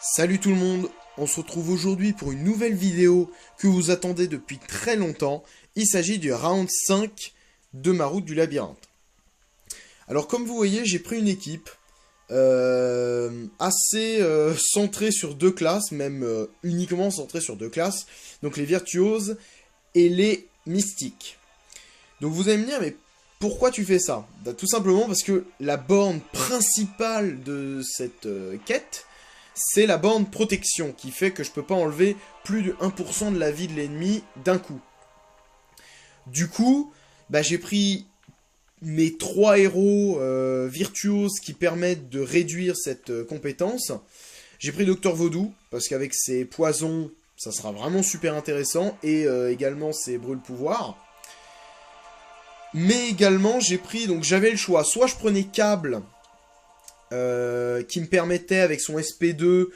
Salut tout le monde, on se retrouve aujourd'hui pour une nouvelle vidéo que vous attendez depuis très longtemps. Il s'agit du round 5 de ma route du labyrinthe. Alors comme vous voyez, j'ai pris une équipe assez centrée sur deux classes, même uniquement centrée sur deux classes. Donc les virtuoses et les mystiques. Donc vous allez me dire, mais pourquoi tu fais ça? Bah, tout simplement parce que la borne principale de cette quête, c'est la borne protection, qui fait que je peux pas enlever plus de 1% de la vie de l'ennemi d'un coup. Du coup, bah, j'ai pris mes 3 héros virtuoses qui permettent de réduire cette compétence. J'ai pris Docteur Vaudou, parce qu'avec ses poisons, ça sera vraiment super intéressant, et également ses brûle-pouvoirs. Mais également, j'ai pris, donc j'avais le choix, soit je prenais Câble, qui me permettait avec son SP2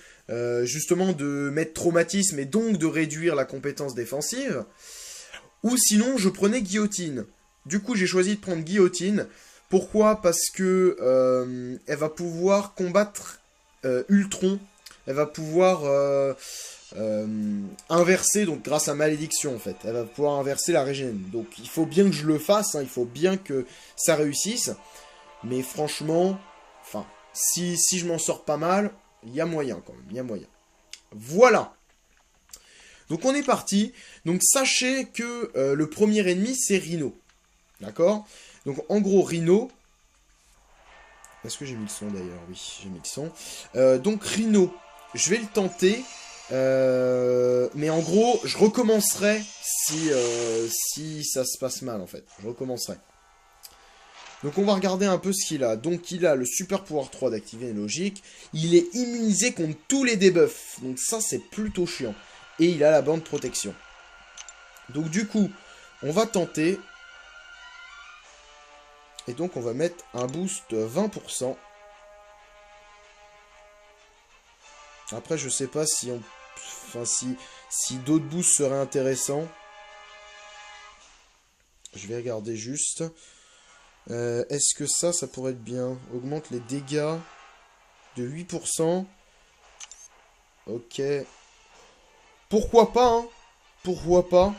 justement de mettre traumatisme et donc de réduire la compétence défensive, ou sinon je prenais Guillotine. Du coup j'ai choisi de prendre Guillotine. Pourquoi? Parce que elle va pouvoir combattre Ultron, elle va pouvoir inverser, donc grâce à Malédiction en fait, elle va pouvoir inverser la régène. Donc il faut bien que je le fasse, hein, il faut bien que ça réussisse, mais franchement, enfin, si je m'en sors pas mal, il y a moyen quand même, il y a moyen. Voilà. Donc on est parti. Donc sachez que le premier ennemi c'est Rhino. D'accord? Donc en gros Rhino. Est-ce que j'ai mis le son d'ailleurs? Oui, j'ai mis le son. Donc Rhino, je vais le tenter. Mais en gros, je recommencerai si ça se passe mal en fait. Je recommencerai. Donc on va regarder un peu ce qu'il a. Donc il a le super pouvoir 3 d'activer une logique. Il est immunisé contre tous les debuffs. Donc ça c'est plutôt chiant. Et il a la bande protection. Donc du coup, on va tenter. Et donc on va mettre un boost de 20%. Après je sais pas si on... Enfin si d'autres boosts seraient intéressants. Je vais regarder juste. Est-ce que ça pourrait être bien? Augmente les dégâts de 8%. Ok. Pourquoi pas, hein? Pourquoi pas?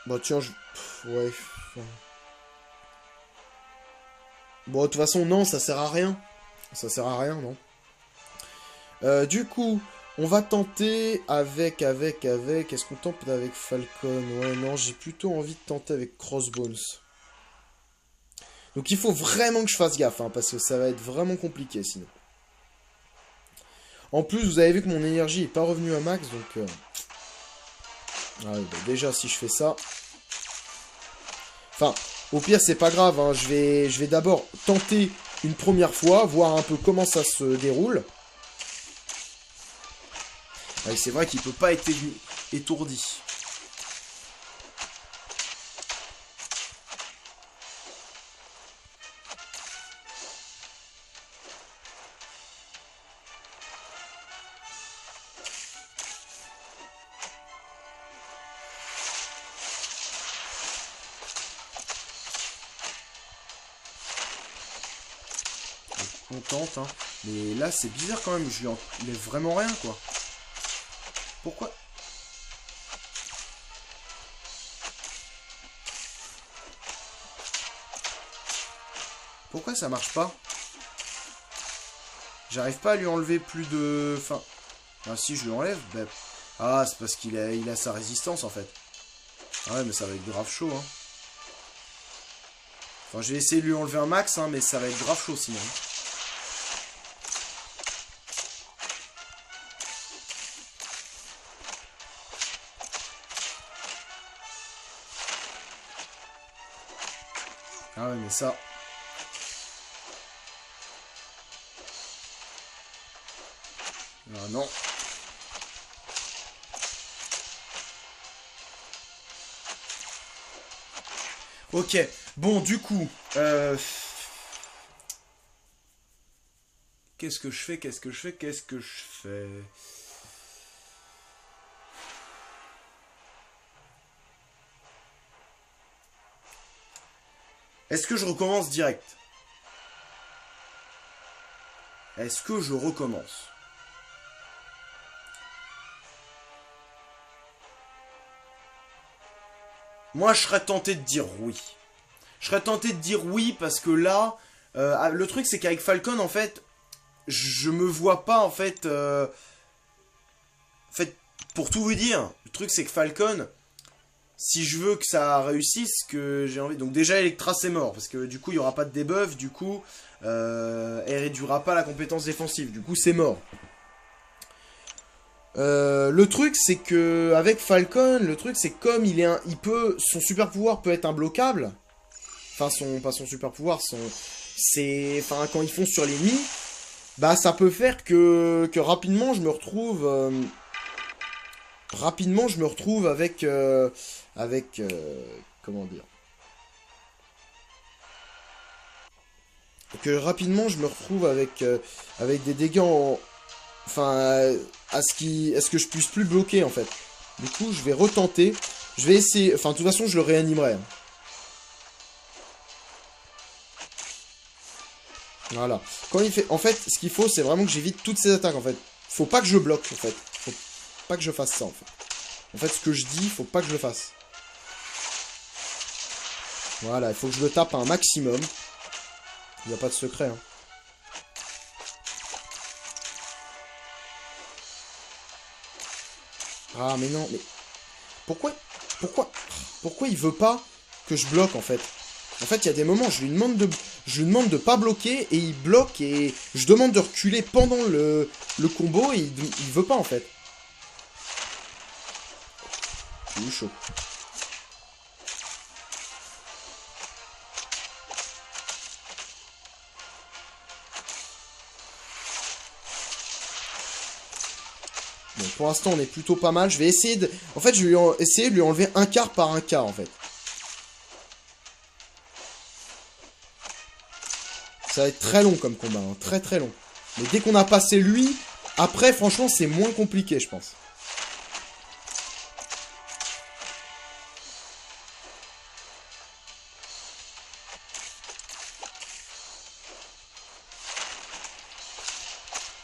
Bah tiens, ouais. Bon, de toute façon, non, ça sert à rien. Ça sert à rien, non. Du coup, on va tenter avec... Est-ce qu'on tente avec Falcon? Ouais, non, j'ai plutôt envie de tenter avec Crossbones. Donc il faut vraiment que je fasse gaffe, hein, parce que ça va être vraiment compliqué, sinon. En plus, vous avez vu que mon énergie est pas revenue à max, donc... Ah, bah, déjà, si je fais ça... Enfin, au pire, c'est pas grave, hein, je vais d'abord tenter une première fois, voir un peu comment ça se déroule. Ouais, c'est vrai qu'il peut pas être étourdi. On tente, hein. Mais là, c'est bizarre quand même, je lui enlève vraiment rien, quoi. Pourquoi? Pourquoi ça marche pas? J'arrive pas à lui enlever plus de... Enfin... Ah si, je lui enlève, bah... Ah, c'est parce qu'il a sa résistance, en fait. Ah ouais, mais ça va être grave chaud, hein. Enfin, je vais essayer de lui enlever un max, hein, mais ça va être grave chaud, sinon. Ah ouais, mais ça... Ah non. Ok, bon, du coup... Qu'est-ce que je fais? Qu'est-ce que je fais? Qu'est-ce que je fais? Est-ce que je recommence direct? Est-ce que je recommence? Moi, je serais tenté de dire oui. Je serais tenté de dire oui parce que là, le truc c'est qu'avec Falcon, en fait, je me vois pas, en fait, pour tout vous dire, le truc c'est que Falcon, si je veux que ça réussisse, que j'ai envie... Donc déjà, Electra c'est mort, parce que du coup, il n'y aura pas de debuff, du coup, elle réduira pas la compétence défensive, du coup, c'est mort. Le truc c'est que avec Falcon, le truc c'est que comme son super pouvoir peut être imbloquable. Enfin pas son super pouvoir, enfin quand ils fonce sur l'ennemi, bah ça peut faire que rapidement je me retrouve avec comment dire, que rapidement je me retrouve avec des dégâts enfin à ce que je puisse plus bloquer en fait. Du coup, je vais retenter. Je vais essayer. Enfin, de toute façon, je le réanimerai. Voilà. Quand il fait. En fait, ce qu'il faut, c'est vraiment que j'évite toutes ces attaques en fait. Faut pas que je bloque en fait. Faut pas que je fasse ça en fait. En fait, ce que je dis, faut pas que je le fasse. Voilà, il faut que je le tape à un maximum. Il n'y a pas de secret. Hein. Ah, mais non, mais... Pourquoi il veut pas que je bloque, en fait? En fait, il y a des moments, je lui demande de pas bloquer, et il bloque, et je demande de reculer pendant le combo, et il veut pas, en fait. J'ai eu chaud. Bon, pour l'instant, on est plutôt pas mal. Je vais essayer de... En fait, je vais essayer de lui enlever un quart par un quart, en fait. Ça va être très long comme combat, hein. Très très long. Mais dès qu'on a passé lui, après, franchement, c'est moins compliqué, je pense.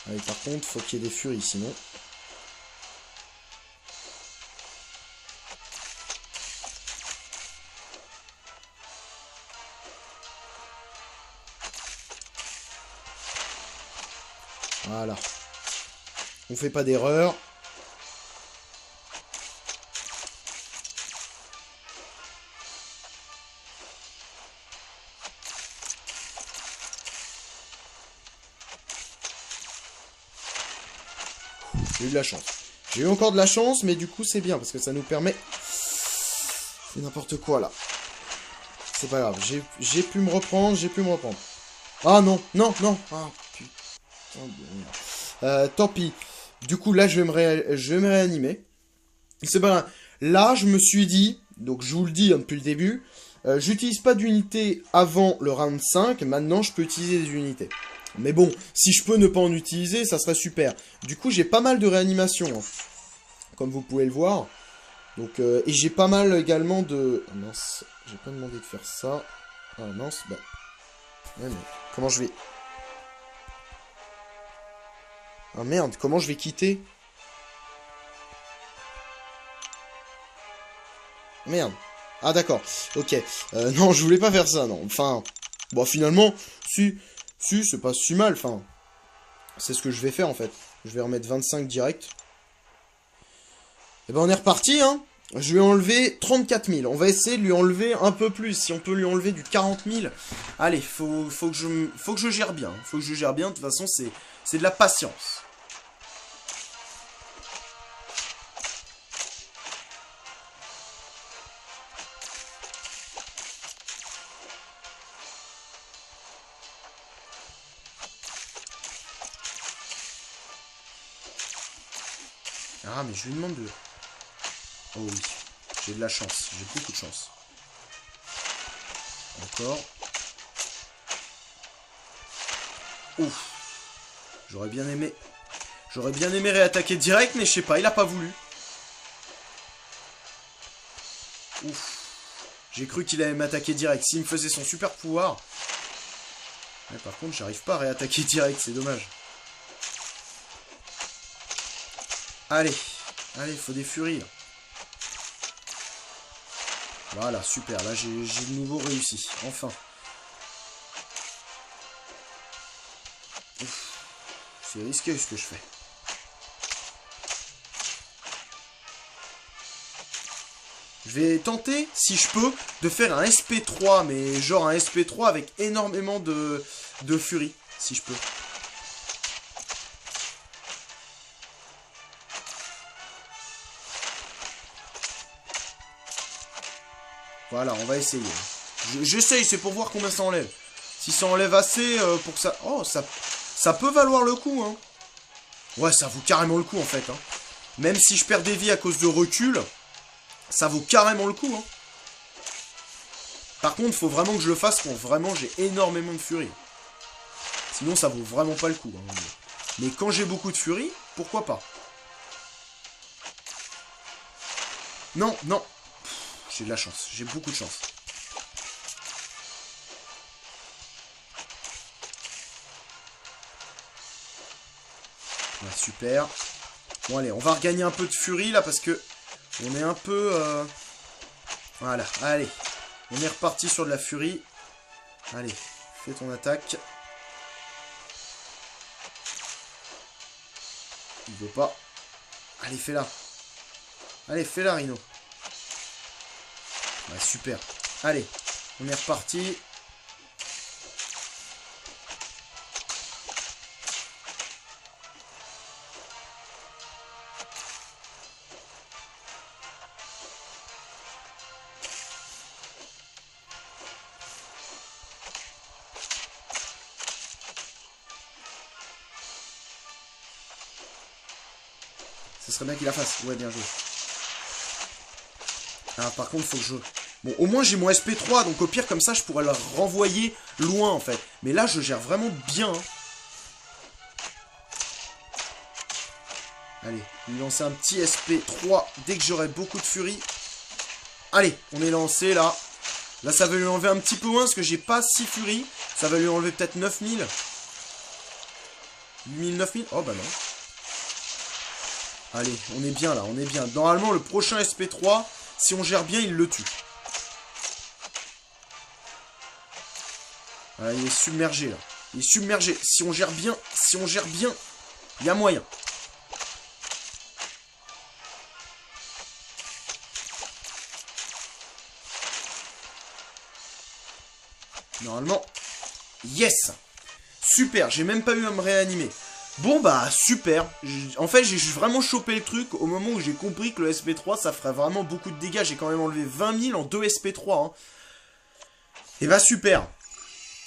Allez, par contre, faut qu'il y ait des furies, sinon... Voilà. On fait pas d'erreur. J'ai eu de la chance. J'ai eu encore de la chance, mais du coup c'est bien, parce que ça nous permet... C'est n'importe quoi là. C'est pas grave, j'ai pu me reprendre, Ah non, non, non. Ah putain. Tant pis. Du coup, là, je vais me réanimer. C'est pas grave. Là, je me suis dit, donc je vous le dis hein, depuis le début, j'utilise pas d'unité avant le round 5. Maintenant, je peux utiliser des unités. Mais bon, si je peux ne pas en utiliser, ça serait super. Du coup, j'ai pas mal de réanimation. Hein, comme vous pouvez le voir. Donc, et j'ai pas mal également de... Oh, mince, j'ai pas demandé de faire ça. Ah mince, bah... Ouais, mais comment je vais... Ah merde, comment je vais quitter? Merde. Ah d'accord, ok. Non, je voulais pas faire ça, non. Enfin, bon, finalement, si, c'est pas si mal, enfin. C'est ce que je vais faire, en fait. Je vais remettre 25 direct. Et ben, on est reparti, hein. Je lui ai enlevé 34 000. On va essayer de lui enlever un peu plus. Si on peut lui enlever du 40 000. Allez, faut que je gère bien. Faut que je gère bien. De toute façon, c'est de la patience. Ah, mais je lui demande de... Oh oui, j'ai de la chance, j'ai beaucoup de chance. Encore. Ouf. J'aurais bien aimé réattaquer direct, mais je sais pas, il a pas voulu. Ouf. J'ai cru qu'il allait m'attaquer direct. S'il me faisait son super pouvoir... Mais par contre, j'arrive pas à réattaquer direct, c'est dommage. Allez. Allez, il faut des furies. Là. Voilà, super. Là, j'ai de nouveau réussi. Enfin. C'est risqué ce que je fais. Je vais tenter, si je peux, de faire un SP3, mais genre un SP3 avec énormément de furie, si je peux. Voilà, on va essayer. J'essaye, c'est pour voir combien ça enlève. Si ça enlève assez pour que ça... Oh, ça peut valoir le coup, hein. Ouais, ça vaut carrément le coup, en fait. Hein. Même si je perds des vies à cause de recul, ça vaut carrément le coup, hein. Par contre, faut vraiment que je le fasse quand vraiment j'ai énormément de furie. Sinon, ça vaut vraiment pas le coup. Hein. Mais quand j'ai beaucoup de furie, pourquoi pas? Non, non. J'ai de la chance. J'ai beaucoup de chance. Ouais, super. Bon, allez, on va regagner un peu de furie, là, parce que on est un peu... Voilà, allez. On est reparti sur de la furie. Allez, fais ton attaque. Il veut pas. Allez, fais-la. Allez, fais-la, Rhino. Ouais, super. Allez, on est reparti. Ce serait bien qu'il la fasse. Ouais, bien joué. Ah, par contre, faut que je... Bon, au moins, j'ai mon SP3, donc au pire, comme ça, je pourrais le renvoyer loin, en fait. Mais là, je gère vraiment bien. Hein. Allez, lui lancer un petit SP3 dès que j'aurai beaucoup de furie. Allez, on est lancé, là. Là, ça va lui enlever un petit peu moins, parce que j'ai pas 6 furies. Ça va lui enlever peut-être 9000. 8000, 9000. Oh, bah non. Allez, on est bien là, on est bien. Normalement, le prochain SP3, si on gère bien, il le tue. Voilà, il est submergé là. Il est submergé. Si on gère bien, il y a moyen. Normalement, yes. Super, j'ai même pas eu à me réanimer. Bon bah super, en fait j'ai vraiment chopé le truc au moment où j'ai compris que le SP3 ça ferait vraiment beaucoup de dégâts. J'ai quand même enlevé 20 000 en 2 SP3 hein. Et bah super.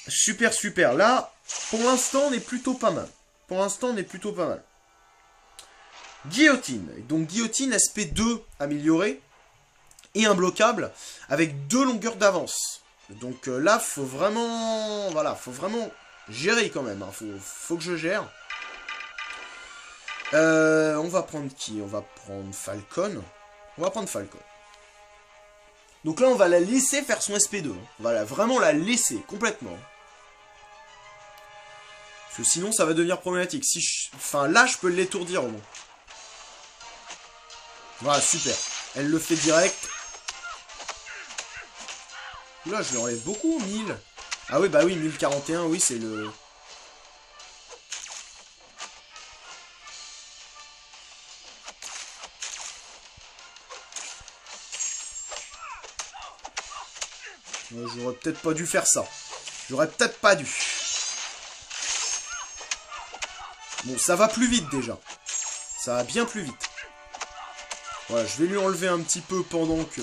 Super super, là pour l'instant on est plutôt pas mal. Pour l'instant on est plutôt pas mal. Guillotine, donc guillotine SP2 améliorée et imbloquable avec 2 longueurs d'avance. Donc là faut vraiment, voilà, faut vraiment gérer quand même, hein. Faut que je gère. On va prendre qui? On va prendre Falcon. On va prendre Falcon. Donc là, on va la laisser faire son SP2. On va vraiment la laisser, complètement. Parce que sinon, ça va devenir problématique. Enfin, là, je peux l'étourdir au moins. Voilà, super. Elle le fait direct. Là, je lui enlève beaucoup, 1000. Ah oui, bah oui, 1041, oui, c'est le... J'aurais peut-être pas dû faire ça. J'aurais peut-être pas dû. Bon, ça va plus vite déjà. Ça va bien plus vite. Voilà, je vais lui enlever un petit peu pendant que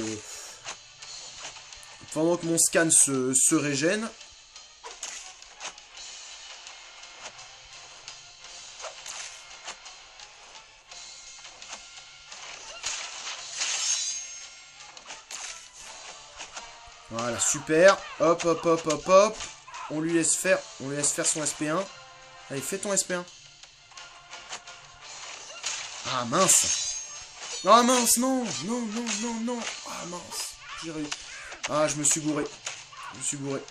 mon scan se régène. Voilà, super. Hop, hop, hop, hop, hop. On lui laisse faire son SP1. Allez, fais ton SP1. Ah, mince. Ah, mince, non. Non, non, non, non. Ah, mince. J'ai réussi. Ah, je me suis gouré. Je me suis gouré.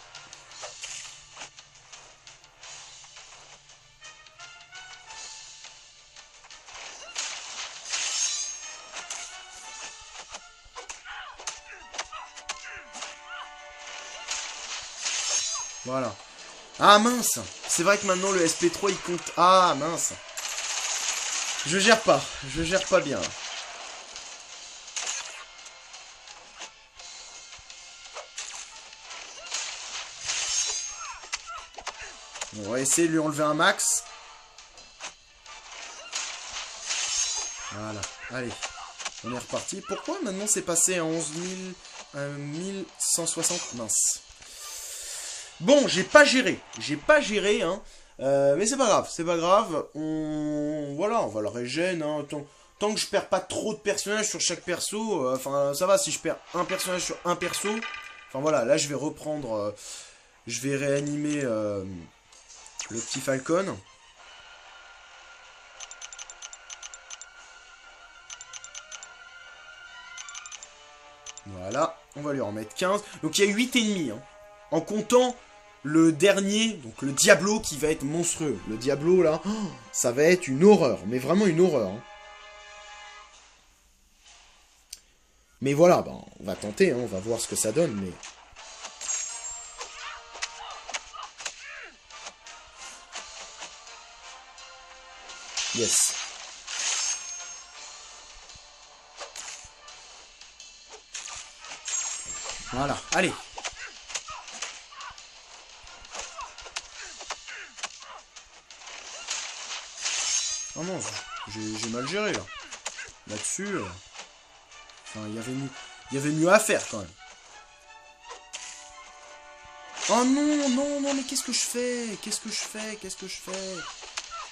Voilà. Ah mince. C'est vrai que maintenant le SP3 il compte... Ah mince. Je gère pas. Je gère pas bien. On va essayer de lui enlever un max. Voilà. Allez. On est reparti. Pourquoi maintenant c'est passé à 11 1160? Mince. Bon, j'ai pas géré. J'ai pas géré, hein. Mais c'est pas grave. C'est pas grave. Voilà, on va le régène, hein. Tant que je perds pas trop de personnages sur chaque perso. Enfin, ça va si je perds un personnage sur un perso. Enfin voilà, là je vais reprendre... je vais réanimer le petit Falcon. Voilà, on va lui en mettre 15. Donc il y a 8 ennemis, hein. En comptant le dernier, donc le Diablo qui va être monstrueux. Le Diablo là, ça va être une horreur, mais vraiment une horreur. Hein. Mais voilà, ben, on va tenter, hein, on va voir ce que ça donne, mais... Yes. Voilà, allez. Oh non, j'ai mal géré là. Là-dessus, enfin, il y avait mieux à faire quand même. Oh non, non, non, mais qu'est-ce que je fais? Qu'est-ce que je fais? Qu'est-ce que je fais?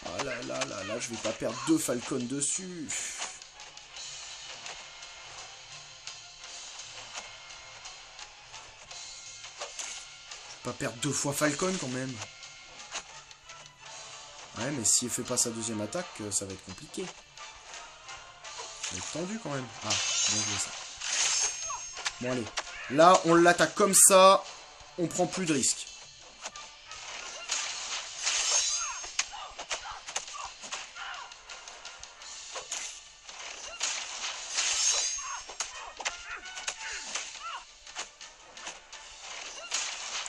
Ah là là là là, je vais pas perdre 2 Falcons dessus. Je vais pas perdre 2 fois Falcon quand même. Ouais, mais s'il fait pas sa deuxième attaque, ça va être compliqué. Ça va être tendu quand même. Ah, bien joué ça. Bon, allez. Là, on l'attaque comme ça. On prend plus de risques.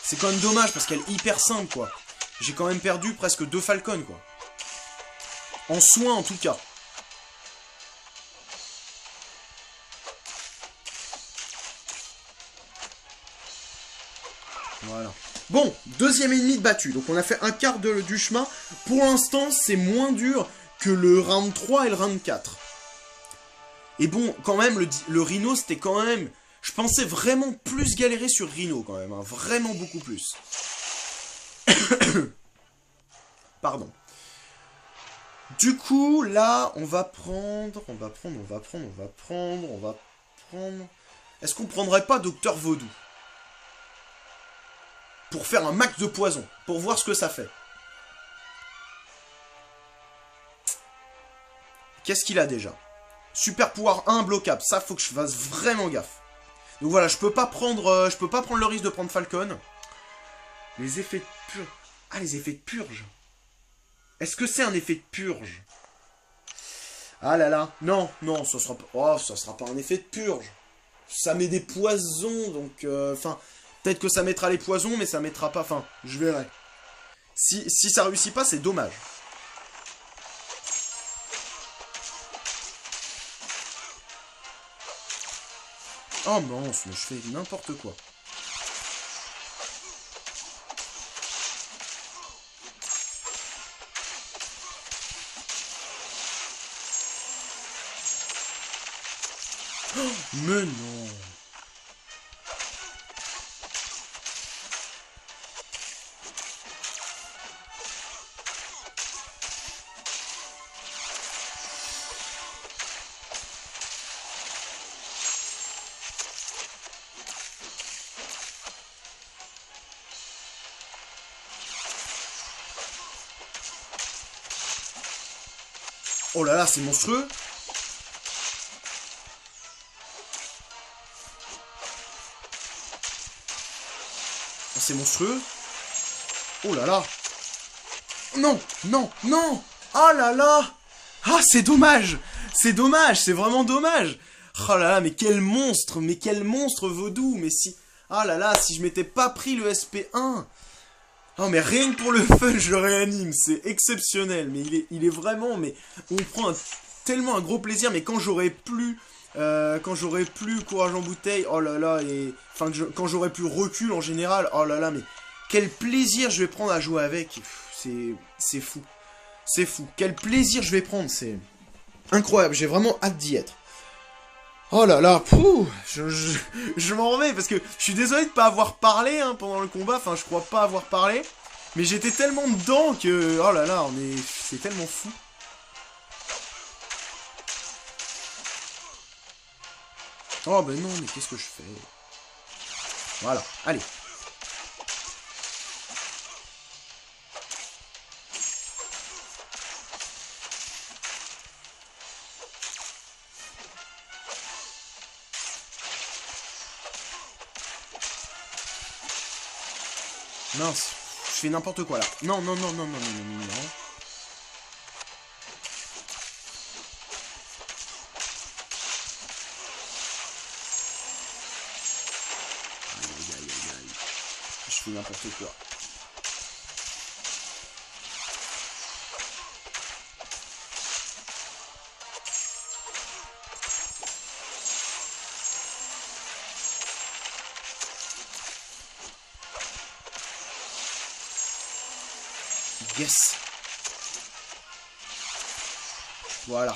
C'est quand même dommage parce qu'elle est hyper simple, quoi. J'ai quand même perdu presque 2 Falcons, quoi. En soins, en tout cas. Voilà. Bon, deuxième ennemi de battu. Donc on a fait un quart du chemin. Pour l'instant, c'est moins dur que le round 3 et le round 4. Et bon, quand même, le Rhino, c'était quand même... Je pensais vraiment plus galérer sur Rhino, quand même. Hein. Vraiment beaucoup plus. Pardon. Du coup, là, on va prendre... Est-ce qu'on prendrait pas Docteur Vaudou? Pour faire un max de poison. Pour voir ce que ça fait. Qu'est-ce qu'il a déjà? Super pouvoir 1 bloquable. Ça, faut que je fasse vraiment gaffe. Donc voilà, je peux pas prendre le risque de prendre Falcon. Les effets de purge. Ah, les effets de purge. Est-ce que c'est un effet de purge? Ah là là. Non, non, ça sera pas... Oh, ça sera pas un effet de purge. Ça met des poisons, donc... Enfin, peut-être que ça mettra les poisons, mais ça mettra pas... Enfin, je verrai. Si ça réussit pas, c'est dommage. Oh mince, mais je fais n'importe quoi. Oh, mais non. Oh là là, c'est monstrueux. Oh, c'est monstrueux. Oh là là. Non, non, non. Oh là là. Ah, c'est dommage. C'est dommage, c'est vraiment dommage. Oh là là, mais quel monstre Vaudou. Mais si... Ah là là, si je m'étais pas pris le SP1. Oh mais rien que pour le fun, je le réanime, c'est exceptionnel, mais il est vraiment, mais on prend tellement un gros plaisir, mais quand j'aurai plus courage en bouteille, oh là là, et enfin quand j'aurai plus recul en général, oh là là, mais quel plaisir je vais prendre à jouer avec, c'est fou, c'est fou, quel plaisir je vais prendre, c'est incroyable, j'ai vraiment hâte d'y être. Oh là là, pouh, je m'en remets parce que je suis désolé de pas avoir parlé hein, pendant le combat, enfin je crois pas avoir parlé, mais j'étais tellement dedans que, oh là là, c'est tellement fou. Oh ben non, mais qu'est-ce que je fais? Voilà, allez. Mince, je fais n'importe quoi là. Non, non, non, non, non, non, non, non. Aïe, aïe, aïe, aïe. Je fais n'importe quoi. Yes. Voilà.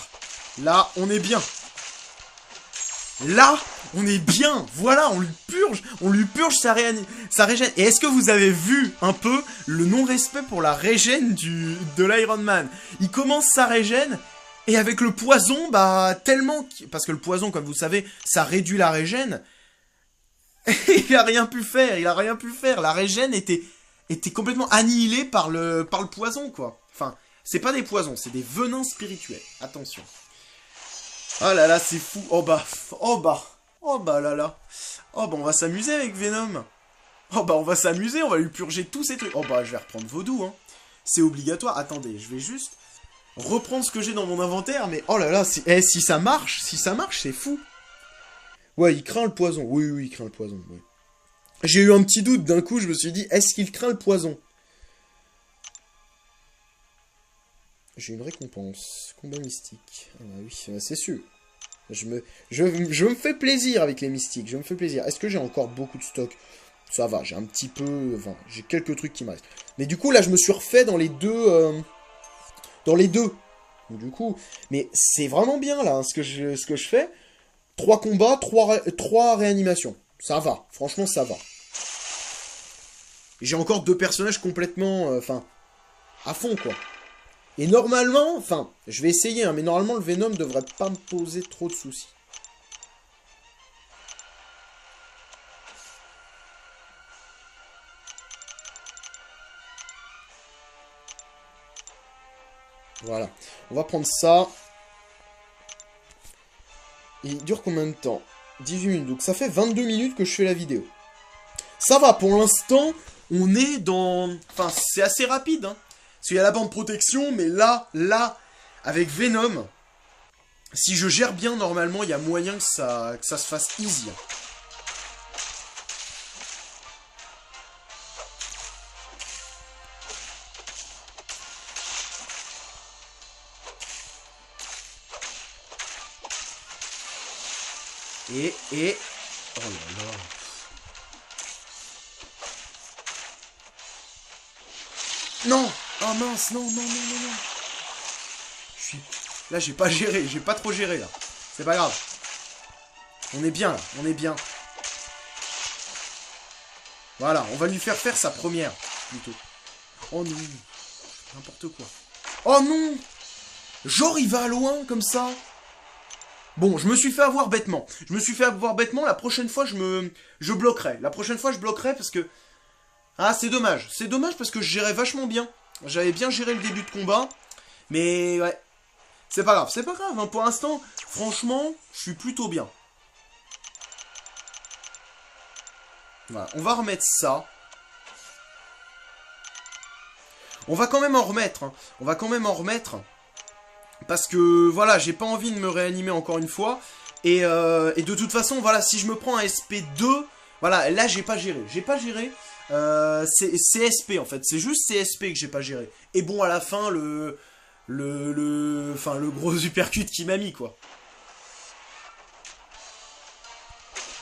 Là, on est bien. Là, on est bien. Voilà, on lui purge sa régène. Et est-ce que vous avez vu un peu le non-respect pour la régène de l'Iron Man? Il commence sa régène, et avec le poison, bah, tellement... Parce que le poison, comme vous savez, ça réduit la régène. Il a rien pu faire, La régène était complètement annihilée par le poison, quoi. Enfin, c'est pas des poisons, c'est des venins spirituels. Attention. Oh là là, c'est fou. Oh bah là là. Oh bah on va s'amuser avec Venom. Oh bah on va s'amuser, on va lui purger tous ces trucs. Oh bah je vais reprendre Vaudou, hein. C'est obligatoire. Attendez, je vais juste reprendre ce que j'ai dans mon inventaire, mais oh là là, si ça marche, c'est fou. Ouais, il craint le poison. Oui, il craint le poison, oui. J'ai eu un petit doute, d'un coup, je me suis dit, est-ce qu'il craint le poison? J'ai une récompense. Combat mystique. Ah bah oui, c'est sûr. Je me fais plaisir avec les mystiques, je me fais plaisir. Est-ce que j'ai encore beaucoup de stock? Ça va, j'ai un petit peu... Enfin, j'ai quelques trucs qui me restent. Mais du coup, là, je me suis refait dans les deux... Donc, du coup... Mais c'est vraiment bien, là, hein, ce que je fais. 3 combats, 3 réanimations. Ça va, franchement, ça va. J'ai encore 2 personnages complètement... Enfin, à fond, quoi. Et normalement, enfin, je vais essayer, hein, mais normalement, le Venom devrait pas me poser trop de soucis. Voilà. On va prendre ça. Il dure combien de temps? 18 minutes. Donc ça fait 22 minutes que je fais la vidéo. Ça va, pour l'instant, on est dans... Enfin, c'est assez rapide, hein. Parce qu'il y a la bande protection, mais là, avec Venom, si je gère bien, normalement, il y a moyen que ça se fasse easy. Et... Oh là là... Non! Oh mince, non. Là, j'ai pas géré, j'ai pas trop géré, là. C'est pas grave. On est bien, là, on est bien. Voilà, on va lui faire sa première, plutôt. Oh non, n'importe quoi. Oh non! Genre, il va loin, comme ça. Bon, je me suis fait avoir bêtement. La prochaine fois, je bloquerai. La prochaine fois, je bloquerai parce que... Ah, c'est dommage. C'est dommage parce que je gérais vachement bien. J'avais bien géré le début de combat. Mais, ouais. C'est pas grave, hein. Pour l'instant, franchement, je suis plutôt bien. Voilà, on va remettre ça. On va quand même en remettre, hein. Parce que, voilà, j'ai pas envie de me réanimer encore une fois. Et de toute façon, voilà, si je me prends un SP2... Voilà, là, j'ai pas géré. c'est CSP en fait, c'est juste CSP que j'ai pas géré. Et bon, à la fin, enfin, le gros uppercut qui m'a mis, quoi.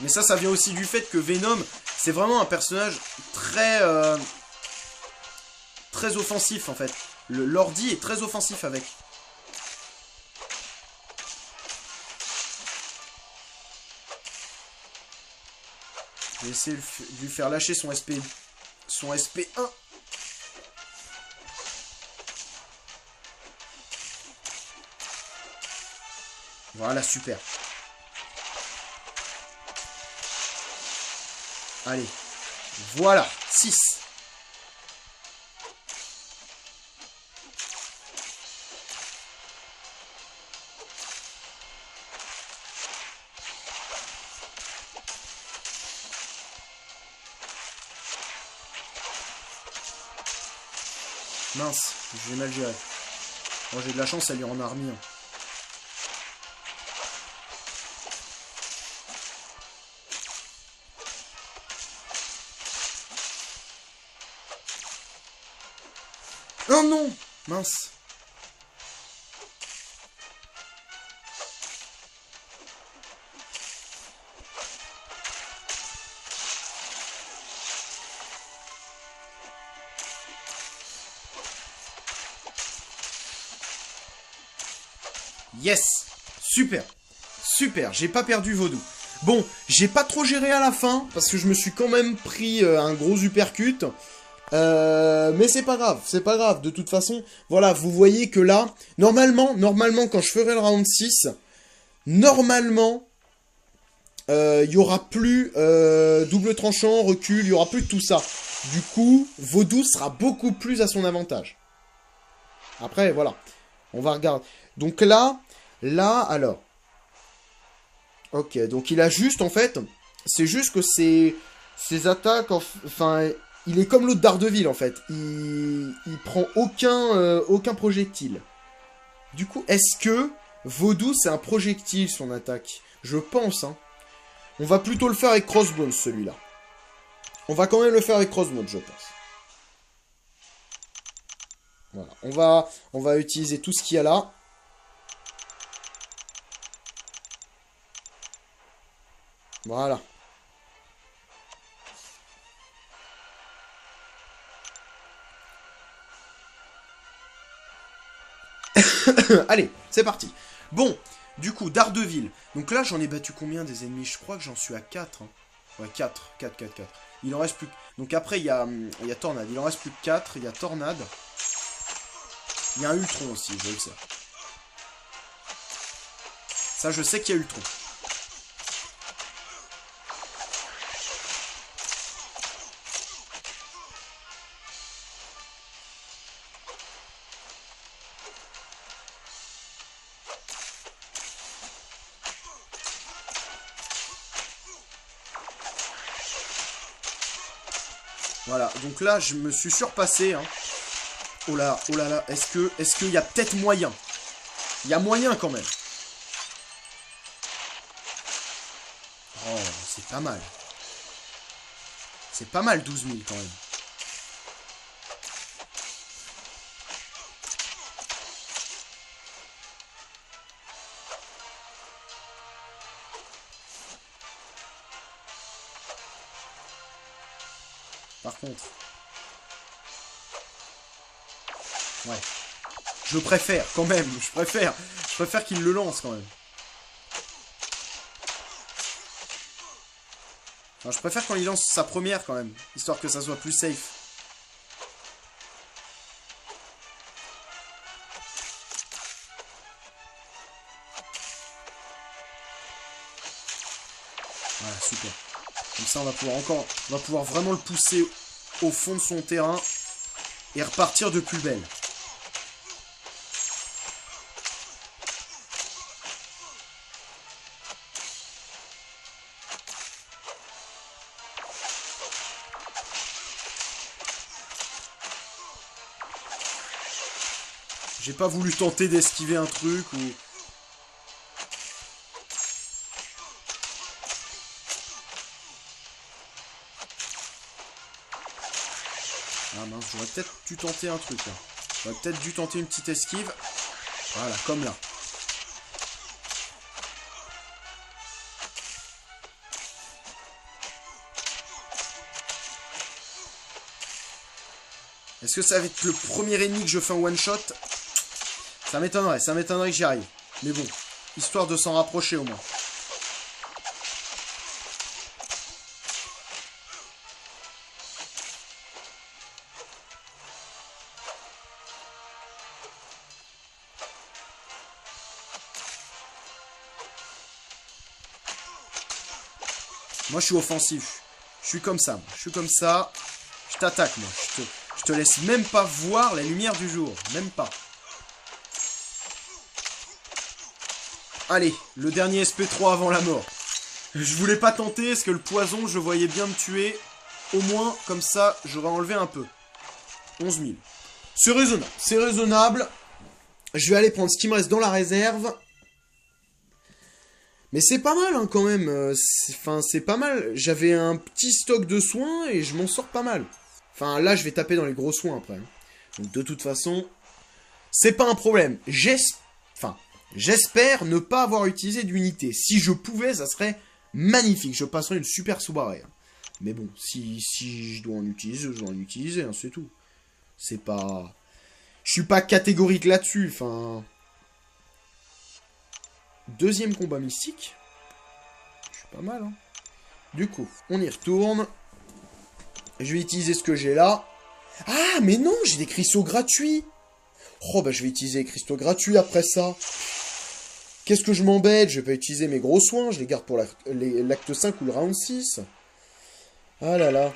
Mais ça vient aussi du fait que Venom, c'est vraiment un personnage très... très offensif, en fait. L'ordi est très offensif avec. Je vais essayer de lui faire lâcher son SP1. Voilà, super. Allez. Voilà. 6. Mince, j'ai mal géré. Bon, j'ai de la chance, ça lui en a remis un. Oh non! Mince. Yes! Super! Super, j'ai pas perdu Vaudou. Bon, j'ai pas trop géré à la fin, parce que je me suis quand même pris un gros uppercut. Mais c'est pas grave, de toute façon, voilà, vous voyez que là, normalement, quand je ferai le round 6, normalement, il y aura plus double tranchant, recul, il y aura plus de tout ça. Du coup, Vaudou sera beaucoup plus à son avantage. Après, voilà, on va regarder. Donc là, alors, ok, donc il a juste, en fait, c'est juste que ses attaques, enfin... Il est comme l'autre Daredevil, en fait. Il prend aucun projectile. Du coup, est-ce que Vaudou, c'est un projectile, son attaque? Je pense, hein. On va plutôt le faire avec Crossbones, celui-là. On va quand même le faire avec Crossbones, je pense. Voilà. On va utiliser tout ce qu'il y a là. Voilà. Allez, c'est parti. Bon, du coup, Daredevil. Donc là, j'en ai battu combien des ennemis? Je crois que j'en suis à 4. Hein. Ouais, 4. Il en reste plus que... Donc après, il y a Tornade. Il en reste plus que 4. Il y a Tornade. Il y a un Ultron aussi, je le sais. Ça, je sais qu'il y a Ultron. Voilà, donc là, je me suis surpassé. Hein. Oh là là, est-ce qu'il y a peut-être moyen? Il y a moyen quand même. Oh, c'est pas mal. C'est pas mal, 12 000 quand même. Par contre. Ouais. Je préfère, quand même. Je préfère qu'il le lance, quand même. Enfin, je préfère quand il lance sa première, quand même. Histoire que ça soit plus safe. Voilà, super. Comme ça, on va pouvoir vraiment le pousser au fond de son terrain et repartir de plus belle. J'ai pas voulu tenter d'esquiver un truc ou... J'aurais peut-être dû tenter un truc, là. J'aurais peut-être dû tenter une petite esquive. Voilà, comme là. Est-ce que ça va être le premier ennemi que je fais en one-shot? Ça m'étonnerait que j'y arrive. Mais bon, histoire de s'en rapprocher au moins. Moi, je suis offensif. Je suis comme ça. Je suis comme ça. Je t'attaque, moi. Je te laisse même pas voir la lumière du jour. Même pas. Allez, le dernier SP3 avant la mort. Je voulais pas tenter, parce que le poison, je voyais bien me tuer. Au moins, comme ça, j'aurais enlevé un peu. 11 000. C'est raisonnable. C'est raisonnable. Je vais aller prendre ce qui me reste dans la réserve. Mais c'est pas mal, hein, quand même. Enfin, c'est pas mal. J'avais un petit stock de soins et je m'en sors pas mal. Enfin, là, je vais taper dans les gros soins après. Donc, de toute façon, c'est pas un problème. J'espère ne pas avoir utilisé d'unité. Si je pouvais, ça serait magnifique. Je passerais une super soirée. Mais bon, si je dois en utiliser, je dois en utiliser, hein, c'est tout. C'est pas... Je suis pas catégorique là-dessus, enfin... Deuxième combat mystique. Je suis pas mal, hein. Du coup, on y retourne. Je vais utiliser ce que j'ai là. Ah, mais non, j'ai des cristaux gratuits. Oh, bah je vais utiliser les cristaux gratuits après ça. Qu'est-ce que je m'embête? Je vais pas utiliser mes gros soins. Je les garde pour l'acte 5 ou le round 6. Ah là là.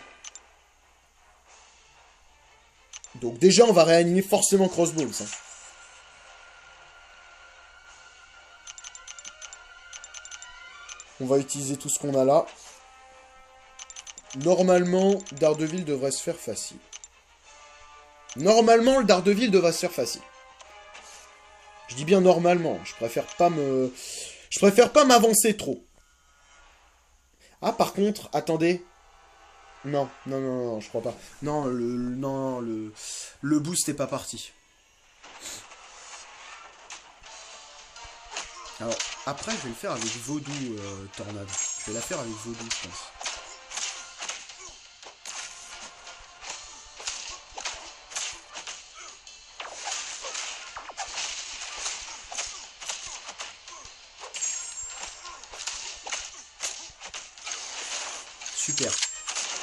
Donc déjà, on va réanimer forcément Crossbones, ça. On va utiliser tout ce qu'on a là. Normalement, Daredevil devrait se faire facile. Normalement, le Daredevil devrait se faire facile. Je dis bien normalement. Je préfère pas m'avancer trop. Ah, par contre, attendez. Non, je crois pas. Non, le boost n'est pas parti. Alors, après, je vais le faire avec Vaudou, Tornade. Je vais la faire avec Vaudou, je pense. Super.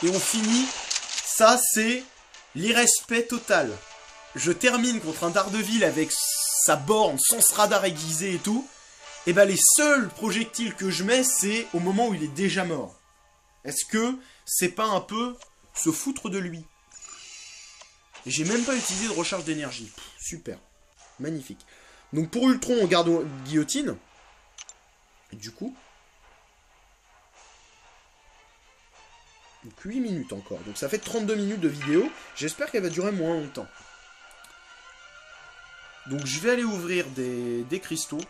Et on finit. Ça, c'est l'irrespect total. Je termine contre un Daredevil avec sa borne, sans ce radar aiguisé et tout. Et bah les seuls projectiles que je mets, c'est au moment où il est déjà mort. Est-ce que c'est pas un peu se foutre de lui? Et j'ai même pas utilisé de recharge d'énergie. Super. Magnifique. Donc pour Ultron, on garde guillotine. Et du coup... Donc 8 minutes encore. Donc ça fait 32 minutes de vidéo. J'espère qu'elle va durer moins longtemps. Donc je vais aller ouvrir des cristaux.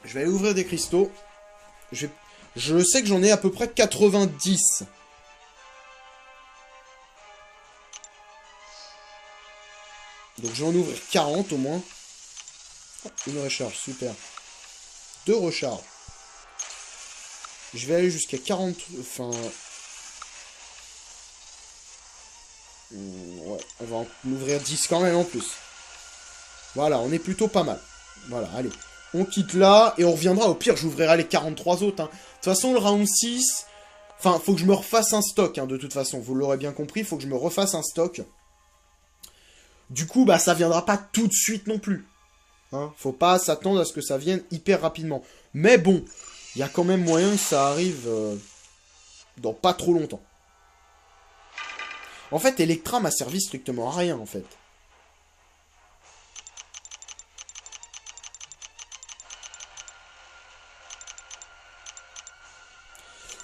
Je vais aller ouvrir des cristaux. Je sais que j'en ai à peu près 90. Donc je vais en ouvrir 40 au moins. Une recharge, super. 2 recharges. Je vais aller jusqu'à 40... Enfin... Ouais, on va en ouvrir 10 quand même en plus. Voilà, on est plutôt pas mal. Voilà, allez. On quitte là, et on reviendra. Au pire, j'ouvrirai les 43 autres. Hein. De toute façon, le round 6... Enfin, faut que je me refasse un stock, hein, de toute façon. Vous l'aurez bien compris, faut que je me refasse un stock. Du coup, bah, ça viendra pas tout de suite non plus. Hein, faut pas s'attendre à ce que ça vienne hyper rapidement. Mais bon, il y a quand même moyen que ça arrive dans pas trop longtemps. En fait, Electra m'a servi strictement à rien, en fait.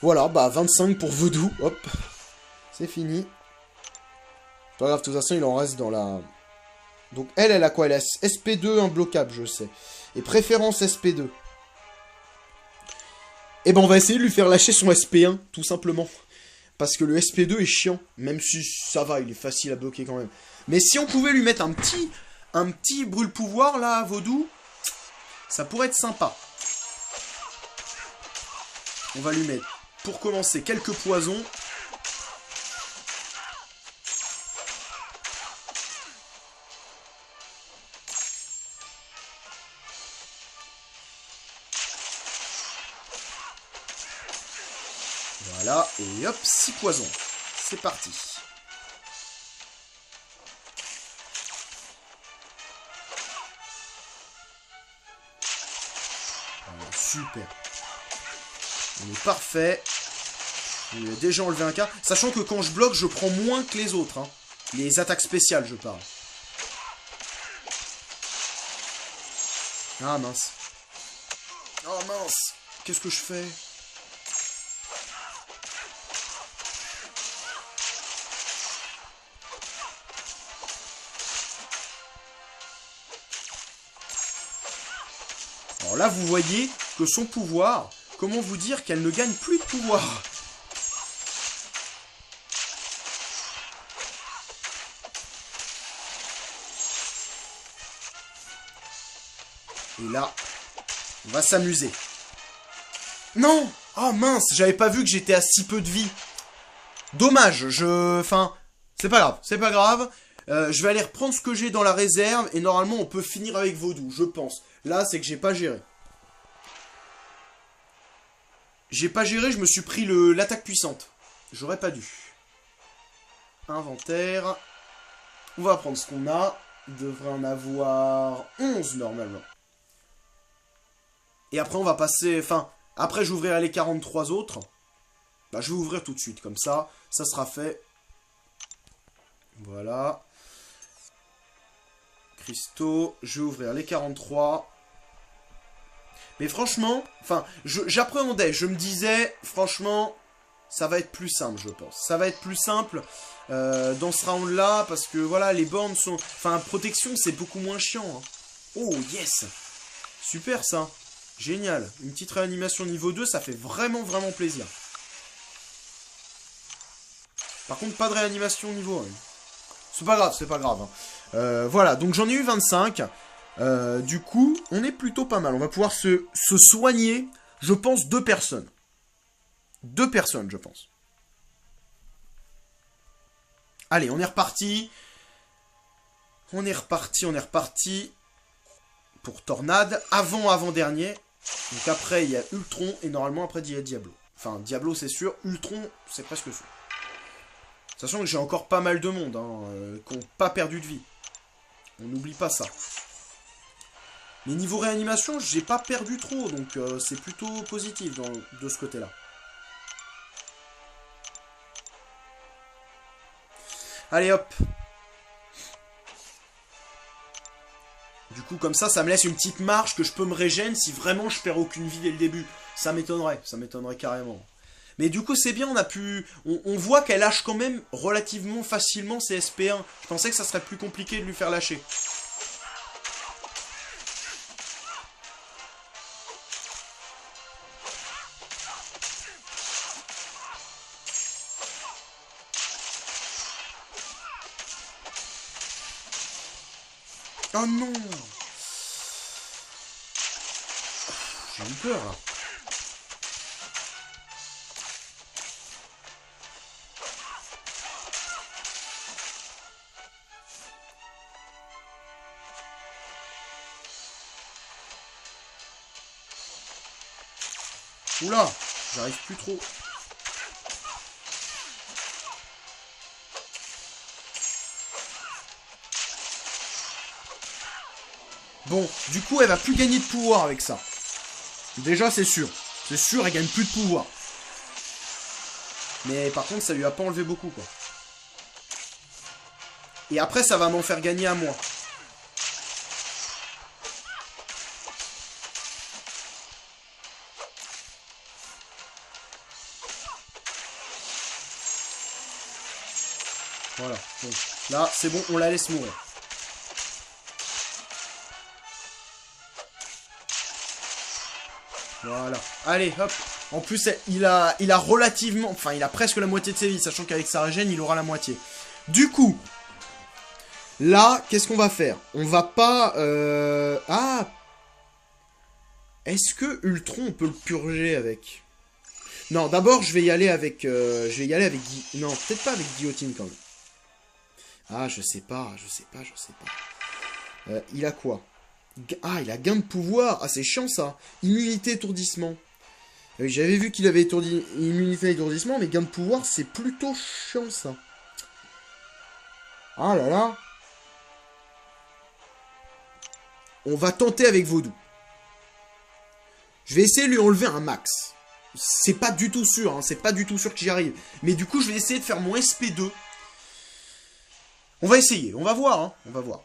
Voilà, bah 25 pour Vaudou, hop. C'est fini. Pas grave, de toute façon, il en reste dans la... Donc elle a quoi? Elle a SP2 imbloquable, je sais. Et préférence SP2. Et ben on va essayer de lui faire lâcher son SP1, tout simplement. Parce que le SP2 est chiant. Même si ça va, il est facile à bloquer quand même. Mais si on pouvait lui mettre un petit brûle-pouvoir, là, vaudou, ça pourrait être sympa. On va lui mettre, pour commencer, quelques poisons. Voilà, et hop, 6 poisons. C'est parti. Voilà, super. On est parfait. On a déjà enlevé un cas. Sachant que quand je bloque, je prends moins que les autres. Hein. Les attaques spéciales, je parle. Ah mince. Oh mince. Qu'est-ce que je fais ? Alors là, vous voyez que son pouvoir, comment vous dire qu'elle ne gagne plus de pouvoir? Et là, on va s'amuser. Non! Ah mince, j'avais pas vu que j'étais à si peu de vie. Dommage, Enfin, c'est pas grave, c'est pas grave. Je vais aller reprendre ce que j'ai dans la réserve et normalement on peut finir avec Vaudou, je pense. Là, c'est que j'ai pas géré. J'ai pas géré, je me suis pris l'attaque puissante. J'aurais pas dû. Inventaire. On va prendre ce qu'on a. Il devrait en avoir 11 normalement. Et après, on va passer... Enfin, après, j'ouvrirai les 43 autres. Bah, je vais ouvrir tout de suite, comme ça. Ça sera fait. Voilà. Cristaux. Je vais ouvrir les 43. Mais franchement, enfin, j'appréhendais. Je me disais, franchement, ça va être plus simple, je pense. Ça va être plus simple dans ce round-là, parce que, voilà, les bornes sont... Enfin, protection, c'est beaucoup moins chiant. Hein. Oh, yes! Super, ça. Génial. Une petite réanimation niveau 2, ça fait vraiment, vraiment plaisir. Par contre, pas de réanimation niveau 1. C'est pas grave, c'est pas grave. Hein. Voilà, donc j'en ai eu 25. Du coup, on est plutôt pas mal. On va pouvoir se soigner, je pense, 2 personnes. 2 personnes, je pense. Allez, on est reparti. On est reparti. Pour Tornade. Avant-dernier. Donc après, il y a Ultron. Et normalement, après, il y a Diablo. Enfin, Diablo, c'est sûr. Ultron, c'est presque sûr. Sachant que j'ai encore pas mal de monde. Qui n'ont pas perdu de vie. On n'oublie pas ça. Mais niveau réanimation, j'ai pas perdu trop. Donc, c'est plutôt positif de ce côté-là. Allez, hop. Du coup, comme ça me laisse une petite marge que je peux me régénérer si vraiment je perds aucune vie dès le début. Ça m'étonnerait carrément. Mais du coup, c'est bien, on a pu... On voit qu'elle lâche quand même relativement facilement ses SP1. Je pensais que ça serait plus compliqué de lui faire lâcher. Oh non! J'ai eu peur là. Oula! J'arrive plus trop. Bon, du coup, elle va plus gagner de pouvoir avec ça. Déjà, c'est sûr. C'est sûr, elle gagne plus de pouvoir. Mais par contre, ça lui a pas enlevé beaucoup, quoi. Et après, ça va m'en faire gagner à moi. Voilà. Bon. Là, c'est bon, on la laisse mourir. Voilà. Allez, hop. En plus, il a relativement... Enfin, il a presque la moitié de ses vies, sachant qu'avec sa régène, il aura la moitié. Du coup, là, qu'est-ce qu'on va faire? On va pas... Ah! Est-ce que Ultron, on peut le purger avec? Non, d'abord, je vais y aller avec... Non, peut-être pas avec Guillotine, quand même. Ah, je sais pas. Il a quoi? Ah, il a gain de pouvoir. Ah, c'est chiant, ça. Immunité, étourdissement. Oui, j'avais vu qu'il avait immunité, étourdissement, mais gain de pouvoir, c'est plutôt chiant, ça. Ah là là. On va tenter avec Vaudou. Je vais essayer de lui enlever un max. C'est pas du tout sûr, hein, c'est pas du tout sûr que j'y arrive. Mais du coup, je vais essayer de faire mon SP2. On va essayer, on va voir, hein, on va voir.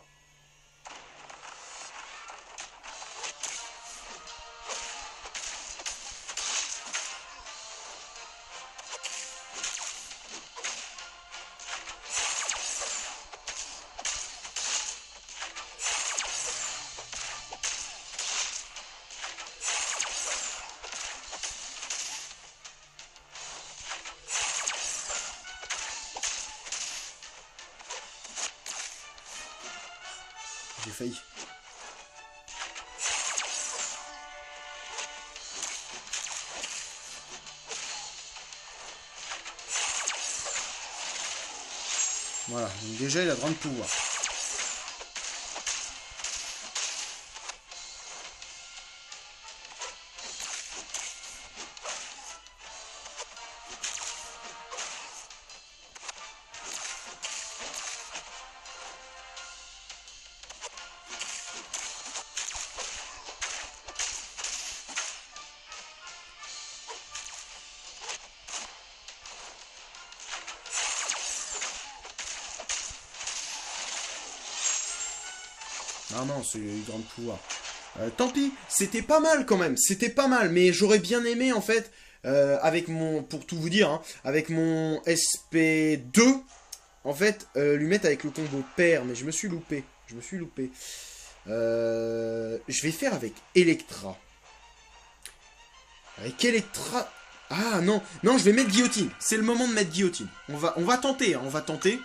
J'ai failli. Voilà, donc déjà il a grand pouvoir. Ah non, c'est eu grand pouvoir. Tant pis, c'était pas mal quand même, c'était pas mal, mais j'aurais bien aimé en fait, avec mon, pour tout vous dire, hein, avec mon SP2, en fait, lui mettre avec le combo pair, mais je me suis loupé, je vais faire avec Electra. Avec Electra... Ah non, non, je vais mettre Guillotine, c'est le moment de mettre Guillotine. On va tenter, hein, on va tenter.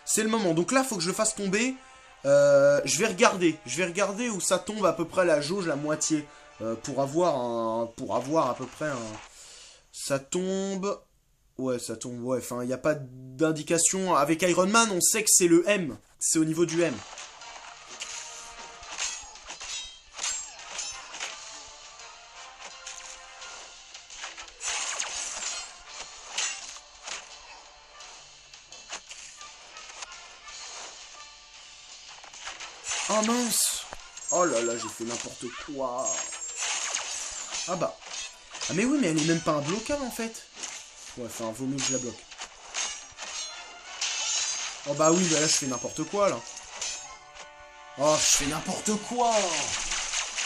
C'est le moment, donc là, faut que je le fasse tomber... je vais regarder où ça tombe à peu près la jauge, la moitié, pour avoir à peu près un... Ça tombe... Ouais, ça tombe, ouais, enfin, il n'y a pas d'indication. Avec Iron Man, on sait que c'est le M, c'est au niveau du M. Oh mince! Oh là là, j'ai fait n'importe quoi! Ah bah. Ah mais oui, mais elle est même pas imbloquable en fait! Ouais, enfin, vaut mieux que je la bloque. Oh bah oui, bah là je fais n'importe quoi là! Oh, je fais n'importe quoi!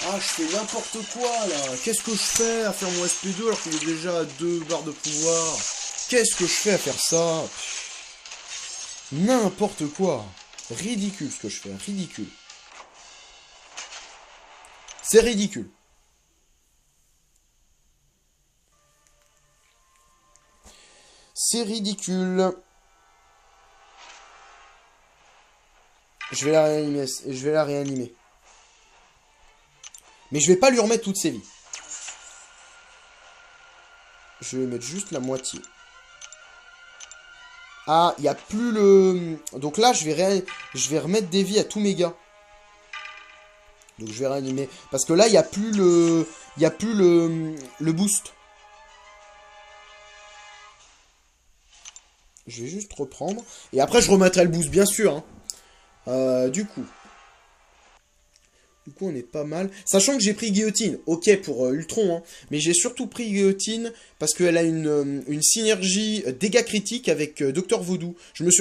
Ah, je fais n'importe quoi là! Qu'est-ce que je fais à faire mon SP2 alors qu'il est déjà à 2 barres de pouvoir? Qu'est-ce que je fais à faire ça? N'importe quoi! Ridicule ce que je fais, ridicule. C'est ridicule. C'est ridicule. Je vais la réanimer. Mais je vais pas lui remettre toutes ses vies. Je vais mettre juste la moitié. Ah, il n'y a plus le... Donc là, je vais remettre des vies à tous mes gars. Donc je vais réanimer. Parce que là, il n'y a plus le... Il n'y a plus le boost. Je vais juste reprendre. Et après, je remettrai le boost, bien sûr. Hein. Du coup, on est pas mal. Sachant que j'ai pris Guillotine. Ok, pour Ultron. Hein, mais j'ai surtout pris Guillotine parce qu'elle a une synergie dégâts critiques avec Dr Vaudou.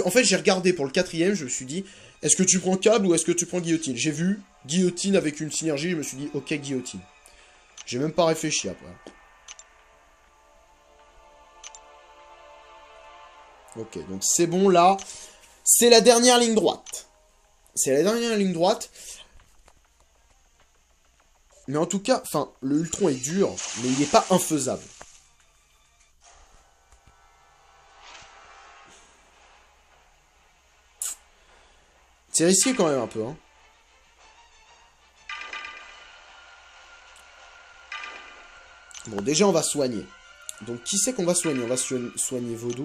En fait, j'ai regardé pour le 4ème. Je me suis dit, est-ce que tu prends câble ou est-ce que tu prends Guillotine? J'ai vu Guillotine avec une synergie. Je me suis dit, ok, Guillotine. J'ai même pas réfléchi après. Ok, donc c'est bon là. C'est la dernière ligne droite. Mais en tout cas, enfin, le Ultron est dur, mais il n'est pas infaisable. C'est risqué quand même un peu, hein. Bon, déjà, on va soigner. Donc, qui c'est qu'on va soigner? On va soigner Vaudou.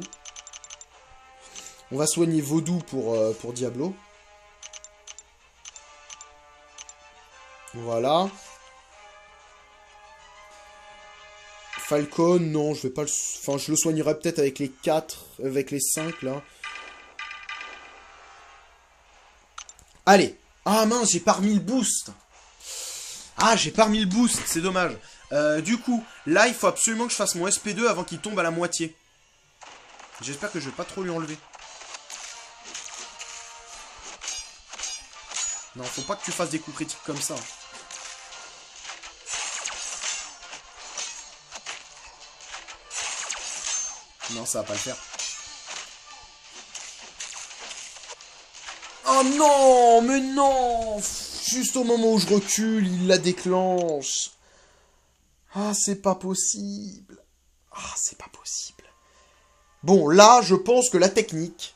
On va soigner Vaudou pour Diablo. Voilà. Falcon, non, je vais pas le... Enfin, je le soignerai peut-être avec les 4, avec les 5, là. Allez. Ah mince, j'ai pas remis le boost. Ah, j'ai pas remis le boost, c'est dommage. Du coup, là, il faut absolument que je fasse mon SP2 avant qu'il tombe à la moitié. J'espère que je vais pas trop lui enlever. Non, faut pas que tu fasses des coups critiques comme ça. Non, ça va pas le faire. Oh non, mais non! Juste au moment où je recule, il la déclenche. Ah, c'est pas possible. Ah, c'est pas possible. Bon, là, je pense que la technique...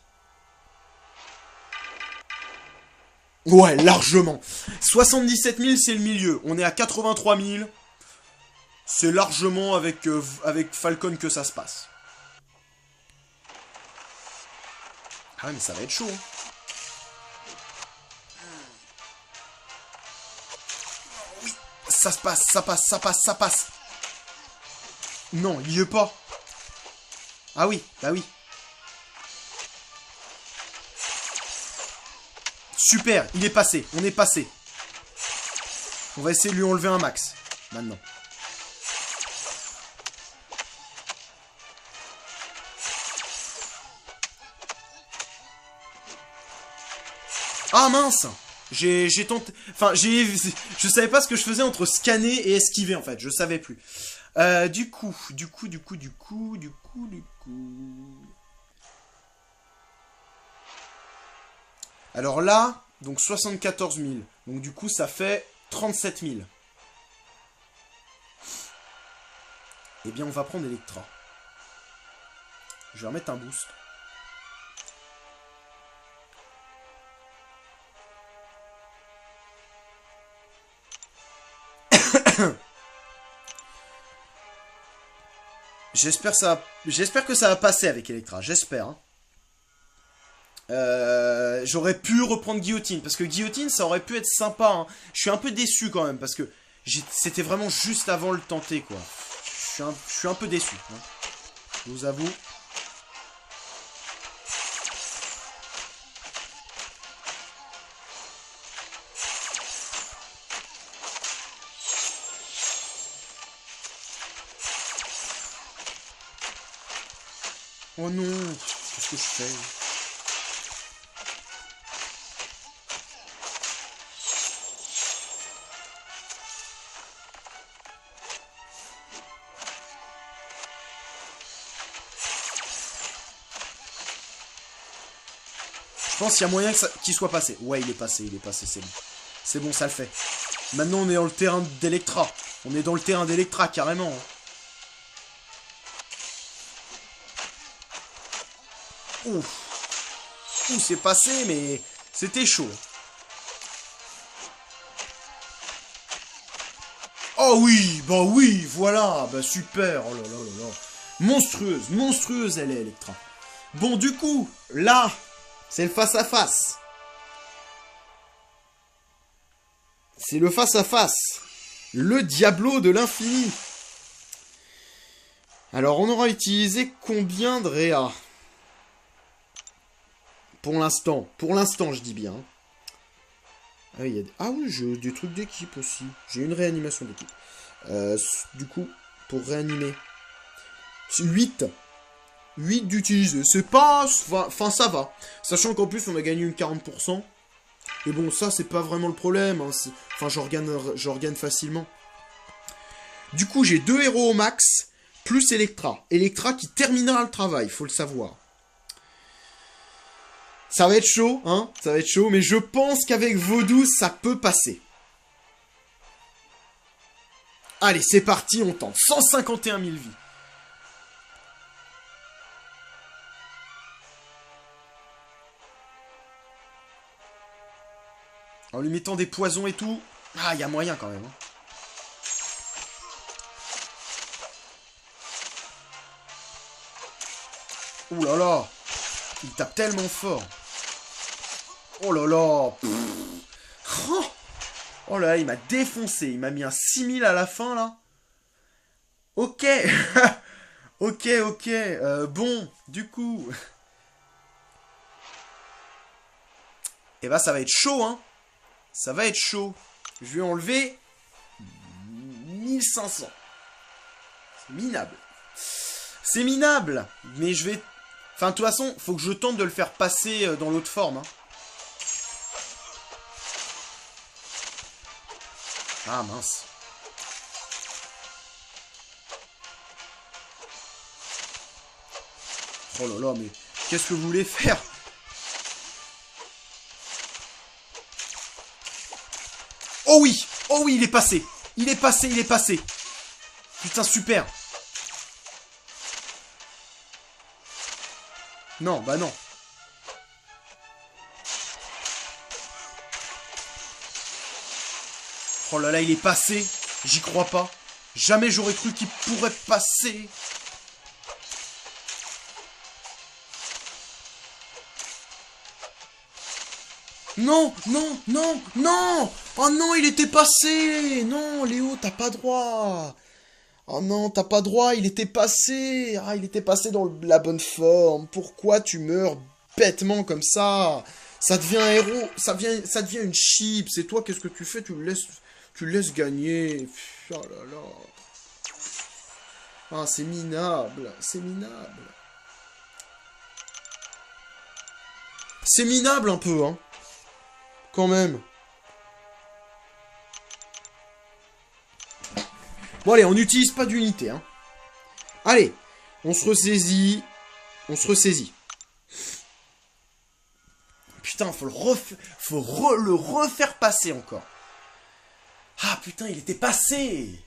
Ouais, largement. 77 000, c'est le milieu. On est à 83 000. C'est largement avec Falcon que ça se passe. Ah ouais, mais ça va être chaud. Hein. Oui, ça se passe, ça passe, ça passe, ça passe. Non, il y est pas. Ah oui, bah oui. Super, il est passé, on est passé. On va essayer de lui enlever un max, maintenant. Ah mince! J'ai tenté... Enfin, je savais pas ce que je faisais entre scanner et esquiver, en fait. Je savais plus. Du coup... Alors là, donc 74 000. Donc du coup, ça fait 37 000. Eh bien, on va prendre Electra. Je vais remettre un boost. J'espère que ça va passer avec Electra. J'espère. Hein. J'aurais pu reprendre Guillotine. Parce que Guillotine, ça aurait pu être sympa. Hein. Je suis un peu déçu quand même. Parce que c'était vraiment juste avant le tenter, quoi. Je suis un peu déçu. Hein. Je vous avoue. Oh non, qu'est-ce que je fais? Je pense qu'il y a moyen qu'il soit passé. Ouais, il est passé, c'est bon. C'est bon, ça le fait. Maintenant, on est dans le terrain d'Electra. On est dans le terrain d'Electra, carrément. Hein. Ouf. Ouh, c'est passé, mais c'était chaud. Oh oui, voilà, bah super, oh là là là là. Monstrueuse elle est, Electra. Bon, du coup, là, c'est le face-à-face. C'est le face-à-face. Le Diablo de l'infini. Alors, on aura utilisé combien de Réa? Pour l'instant, je dis bien. Ah oui, j'ai des trucs d'équipe aussi. J'ai une réanimation d'équipe. Du coup, pour réanimer, 8. 8 d'utiliser. C'est pas... Enfin, ça va. Sachant qu'en plus, on a gagné une 40%. Et bon, ça, c'est pas vraiment le problème. Hein. Enfin, j'organe facilement. Du coup, j'ai 2 héros au max, plus Electra. Electra qui terminera le travail, faut le savoir. Ça va être chaud, hein. Ça va être chaud, mais je pense qu'avec Vaudou, ça peut passer. Allez, c'est parti, on tente. 151 000 vies. En lui mettant des poisons et tout. Ah, il y a moyen quand même. Hein. Ouh là là. Il tape tellement fort. Oh là là. Oh, oh là là, il m'a défoncé. Il m'a mis un 6000 à la fin, là. Ok. Ok, ok. Bon, du coup... Eh ben, ça va être chaud, hein. Ça va être chaud. Je vais enlever 1500. C'est minable. C'est minable. Mais je vais... Enfin, de toute façon, faut que je tente de le faire passer dans l'autre forme. Hein. Ah, mince. Oh là là, mais... Qu'est-ce que vous voulez faire? Oh oui! Oh oui, il est passé! Il est passé, il est passé! Putain, super! Non, bah non. Oh là là, il est passé. J'y crois pas. Jamais j'aurais cru qu'il pourrait passer. Non, non, non, non! Oh non, il était passé! Non, Léo, t'as pas droit! Oh non, t'as pas droit, il était passé! Ah, il était passé dans la bonne forme. Pourquoi tu meurs bêtement comme ça? Ça devient un héros, ça devient une chip. C'est toi, qu'est-ce que tu fais? Tu le laisses gagner. Oh là là. Ah, c'est minable, c'est minable. C'est minable un peu, hein. Quand même. Bon allez, on n'utilise pas d'unité, hein. Allez, on se ressaisit. On se ressaisit. Putain, faut le refaire passer encore. Ah putain, il était passé.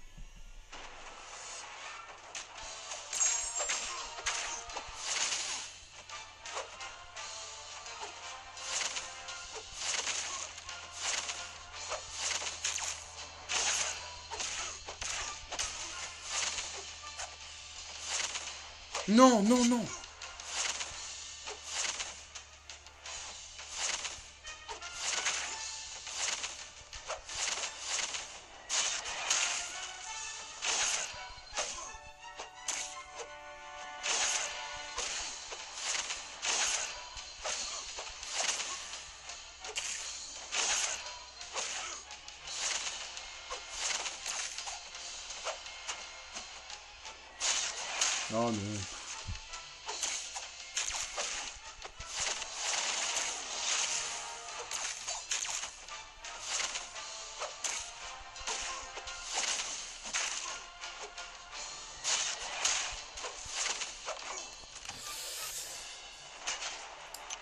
Non, non, non. Oh non.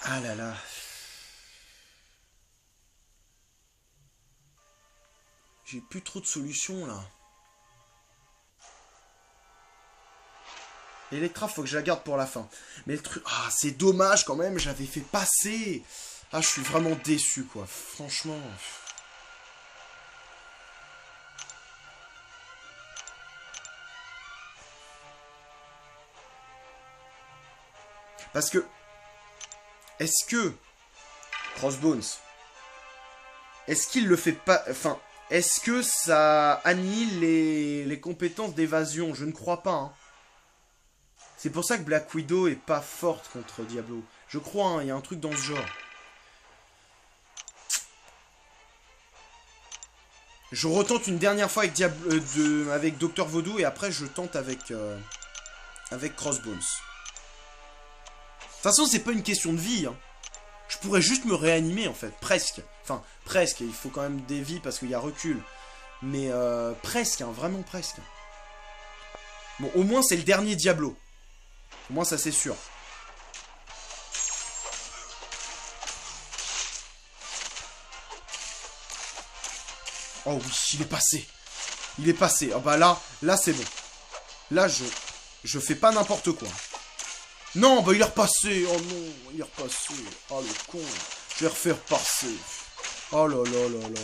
Ah là là. J'ai plus trop de solutions là. Electra, faut que je la garde pour la fin. Mais le truc... Ah, c'est dommage quand même, j'avais fait passer. Ah, je suis vraiment déçu, quoi. Franchement... Parce que... Est-ce que... Crossbones... Est-ce qu'il le fait pas... Enfin... Est-ce que ça annihile les compétences d'évasion? Je ne crois pas, hein. C'est pour ça que Black Widow est pas forte contre Diablo. Je crois, hein, il y a un truc dans ce genre. Je retente une dernière fois avec, avec Dr Vaudou et après je tente avec, avec Crossbones. De toute façon, c'est pas une question de vie. Hein. Je pourrais juste me réanimer en fait, presque. Enfin, presque, il faut quand même des vies parce qu'il y a recul. Mais presque, hein, vraiment presque. Bon, au moins c'est le dernier Diablo. Au moins ça c'est sûr. Oh oui, il est passé. Il est passé. Ah bah là c'est bon. Là, je fais pas n'importe quoi. Non, bah il est repassé. Oh non, il est repassé. Oh le con. Je vais refaire passer. Oh là là là là.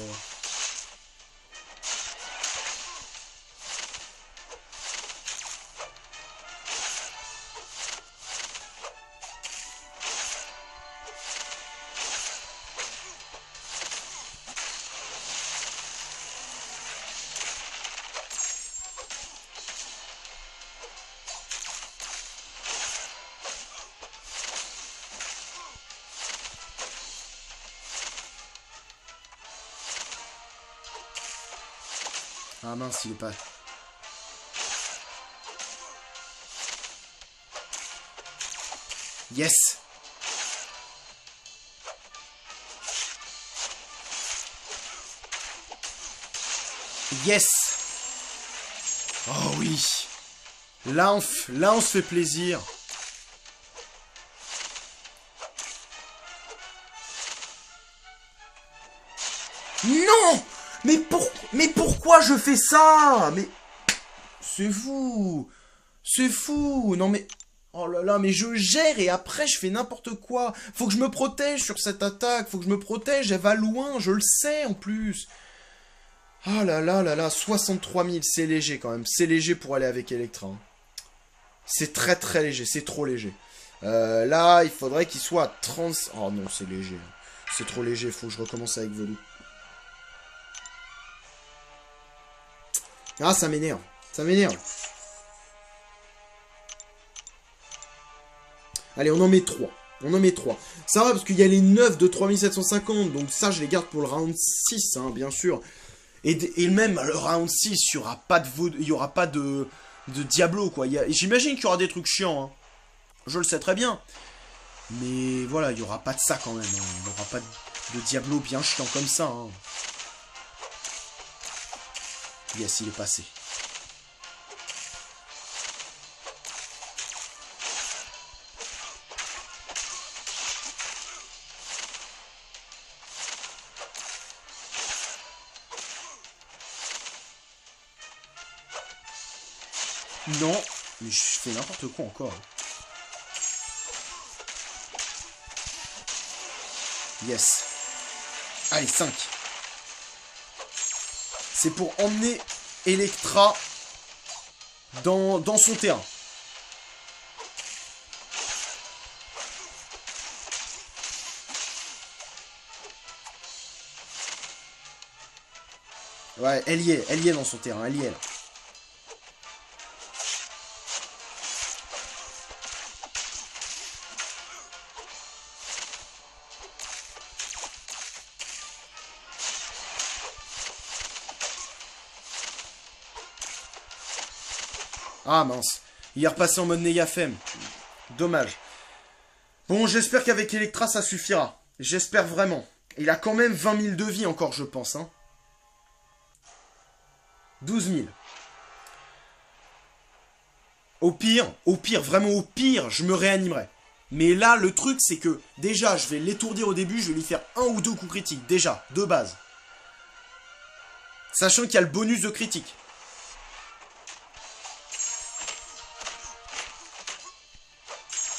Ah mince, il est pas... Yes. Yes. Oh oui. Là on se fait plaisir. Non. Mais pourquoi je fais ça? Mais... C'est fou. C'est fou. Non mais... Oh là là, mais je gère et après je fais n'importe quoi. Faut que je me protège sur cette attaque. Faut que je me protège. Elle va loin, je le sais en plus. Oh là là là là, 63 000, c'est léger quand même. C'est léger pour aller avec Electra. Hein. C'est très très léger, c'est trop léger. Là, il faudrait qu'il soit à 30... Oh non, c'est léger. C'est trop léger, faut que je recommence avec Velu. Ah, ça m'énerve. Ça m'énerve. Allez, on en met 3. On en met 3. Ça va parce qu'il y a les 9 de 3750. Donc ça, je les garde pour le round 6, hein, bien sûr. Et même le round 6, il n'y aura pas de Diablo, quoi. J'imagine qu'il y aura des trucs chiants. Hein. Je le sais très bien. Mais voilà, il n'y aura pas de ça quand même. Hein. Il n'y aura pas de Diablo bien chiant comme ça. Hein. Yes, il est passé. Non, mais je fais n'importe quoi encore. Yes. Allez, 5. C'est pour emmener Electra dans son terrain. Ouais, elle y est dans son terrain, elle y est là. Ah mince, il est repassé en mode Neyafem. Dommage. Bon, j'espère qu'avec Electra, ça suffira. J'espère vraiment. Il a quand même 20 000 de vie encore, je pense. Hein. 12 000. Au pire, vraiment au pire, je me réanimerai. Mais là, le truc, c'est que, déjà, je vais l'étourdir au début, je vais lui faire 1 ou 2 coups critiques. Déjà, de base. Sachant qu'il y a le bonus de critique.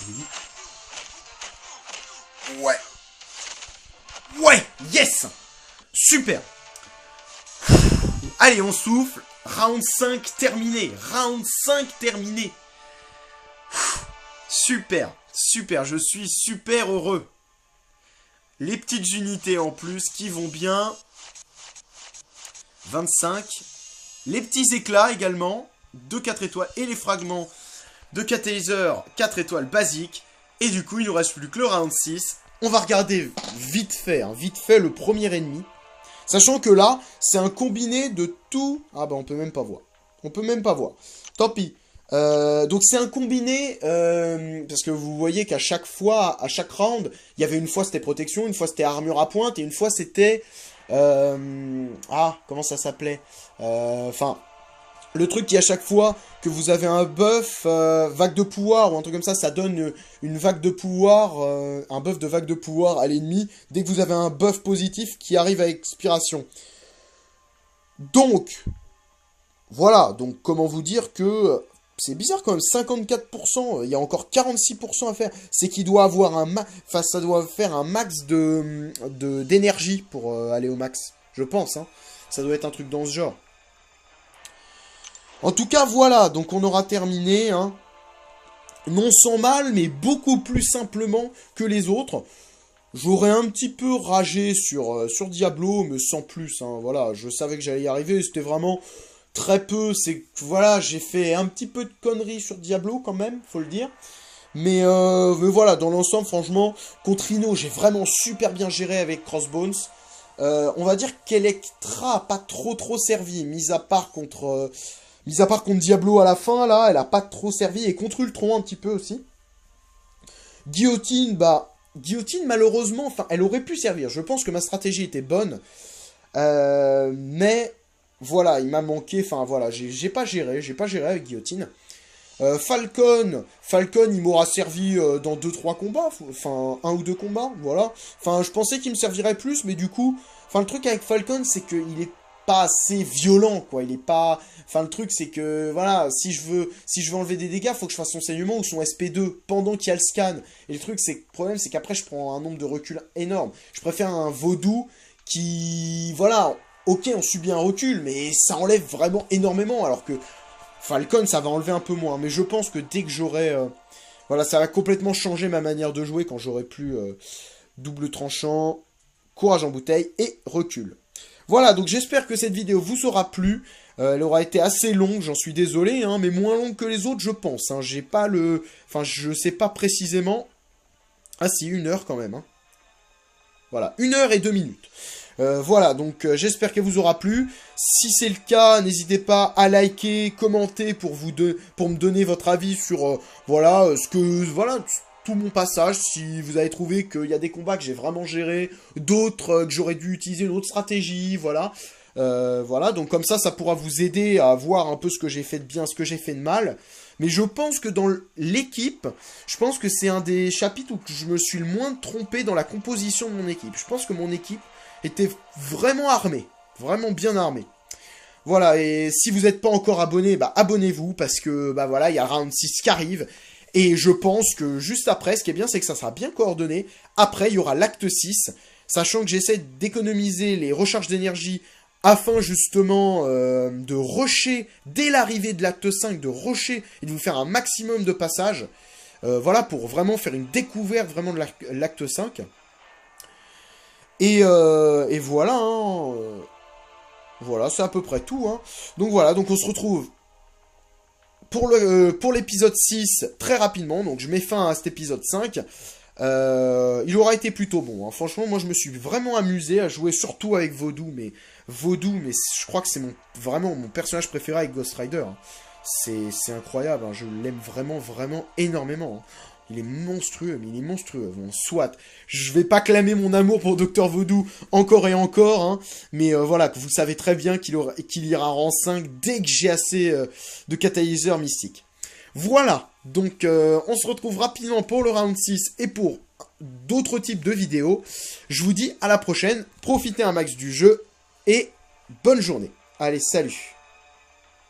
Oui. Ouais. Ouais, yes. Super. Allez, on souffle. Round 5 terminé. Round 5 terminé. Super. Super, je suis super heureux. Les petites unités en plus qui vont bien. 25. Les petits éclats également. De 4 étoiles. Et les fragments de catalyseur 4 étoiles basiques. Et du coup, il ne nous reste plus que le round 6. On va regarder vite fait le premier ennemi. Sachant que là, c'est un combiné de tout... Ah bah on peut même pas voir. On peut même pas voir. Tant pis. Donc c'est un combiné, parce que vous voyez qu'à chaque fois, à chaque round, il y avait une fois c'était protection, une fois c'était armure à pointe, et une fois c'était... comment ça s'appelait? Enfin... Le truc qui à chaque fois que vous avez un buff vague de pouvoir ou un truc comme ça donne une vague de pouvoir, un buff de vague de pouvoir à l'ennemi dès que vous avez un buff positif qui arrive à expiration. Donc, voilà, donc comment vous dire que c'est bizarre quand même, 54%, il y a encore 46% à faire. C'est qu'il doit avoir enfin, ça doit faire un max d'énergie pour aller au max, je pense, hein. Ça doit être un truc dans ce genre. En tout cas, voilà, donc on aura terminé, hein. Non sans mal, mais beaucoup plus simplement que les autres. J'aurais un petit peu ragé sur Diablo, mais sans plus, hein, voilà, je savais que j'allais y arriver, c'était vraiment très peu, c'est que, voilà, j'ai fait un petit peu de conneries sur Diablo quand même, faut le dire, mais voilà, dans l'ensemble, franchement, contre Ino, j'ai vraiment super bien géré avec Crossbones. On va dire qu'Electra a pas trop servi, mis à part contre Diablo à la fin, là, elle a pas trop servi, et contre Ultron un petit peu aussi. Guillotine, bah... Guillotine, malheureusement, enfin, elle aurait pu servir. Je pense que ma stratégie était bonne. Mais, voilà, il m'a manqué... Enfin, voilà, j'ai pas géré avec Guillotine. Falcon, il m'aura servi dans 2-3 combats. Enfin, 1 ou 2 combats, voilà. Enfin, je pensais qu'il me servirait plus, mais du coup... Enfin, le truc avec Falcon, c'est qu'il est pas assez violent, quoi. Il est pas... Enfin, le truc, c'est que, voilà, si je veux enlever des dégâts, faut que je fasse son saignement ou son SP2 pendant qu'il y a le scan. Et le truc, le problème, c'est qu'après, je prends un nombre de recul énorme. Je préfère un vaudou qui, voilà, ok, on subit un recul, mais ça enlève vraiment énormément, alors que Falcon, ça va enlever un peu moins. Mais je pense que dès que j'aurai... voilà, ça va complètement changer ma manière de jouer quand j'aurai plus double tranchant, courage en bouteille et recul. Voilà, donc j'espère que cette vidéo vous aura plu. Elle aura été assez longue, j'en suis désolé, hein, mais moins longue que les autres, je pense. Hein. J'ai pas le... Enfin, je sais pas précisément... Ah si, 1 heure quand même. Hein. Voilà, 1 heure et 2 minutes. Voilà, donc j'espère qu'elle vous aura plu. Si c'est le cas, n'hésitez pas à liker, commenter pour me donner votre avis sur voilà tout mon passage. Si vous avez trouvé qu'il y a des combats que j'ai vraiment gérés, d'autres que j'aurais dû utiliser une autre stratégie, voilà. Voilà, donc comme ça pourra vous aider à voir un peu ce que j'ai fait de bien, ce que j'ai fait de mal. Mais je pense que dans l'équipe, je pense que c'est un des chapitres où je me suis le moins trompé dans la composition de mon équipe. Je pense que mon équipe était vraiment armée, vraiment bien armée. Voilà, et si vous n'êtes pas encore abonné, bah abonnez-vous, parce que bah voilà, il y a Round 6 qui arrive. Et je pense que juste après, ce qui est bien, c'est que ça sera bien coordonné. Après, il y aura l'acte 6, sachant que j'essaie d'économiser les recharges d'énergie afin justement de rusher, dès l'arrivée de l'acte 5, de rusher et de vous faire un maximum de passages. Voilà, pour vraiment faire une découverte vraiment de l'acte 5. Et voilà, hein, voilà, c'est à peu près tout. Hein. Donc voilà, donc on se retrouve pour l'épisode 6 très rapidement. Donc je mets fin à cet épisode 5. Il aura été plutôt bon. Hein. Franchement, moi je me suis vraiment amusé à jouer, surtout avec Vaudou. Mais je crois que c'est vraiment mon personnage préféré avec Ghost Rider. Hein. C'est incroyable, hein. Je l'aime vraiment énormément. Hein. Il est monstrueux, mais il est monstrueux. Bon, soit, je vais pas clamer mon amour pour Dr Vaudou encore et encore, hein, mais voilà, vous savez très bien qu'il ira en rang 5 dès que j'ai assez de catalyseurs mystiques. Voilà, donc on se retrouve rapidement pour le round 6 et pour d'autres types de vidéos. Je vous dis à la prochaine, profitez un max du jeu et bonne journée. Allez, salut!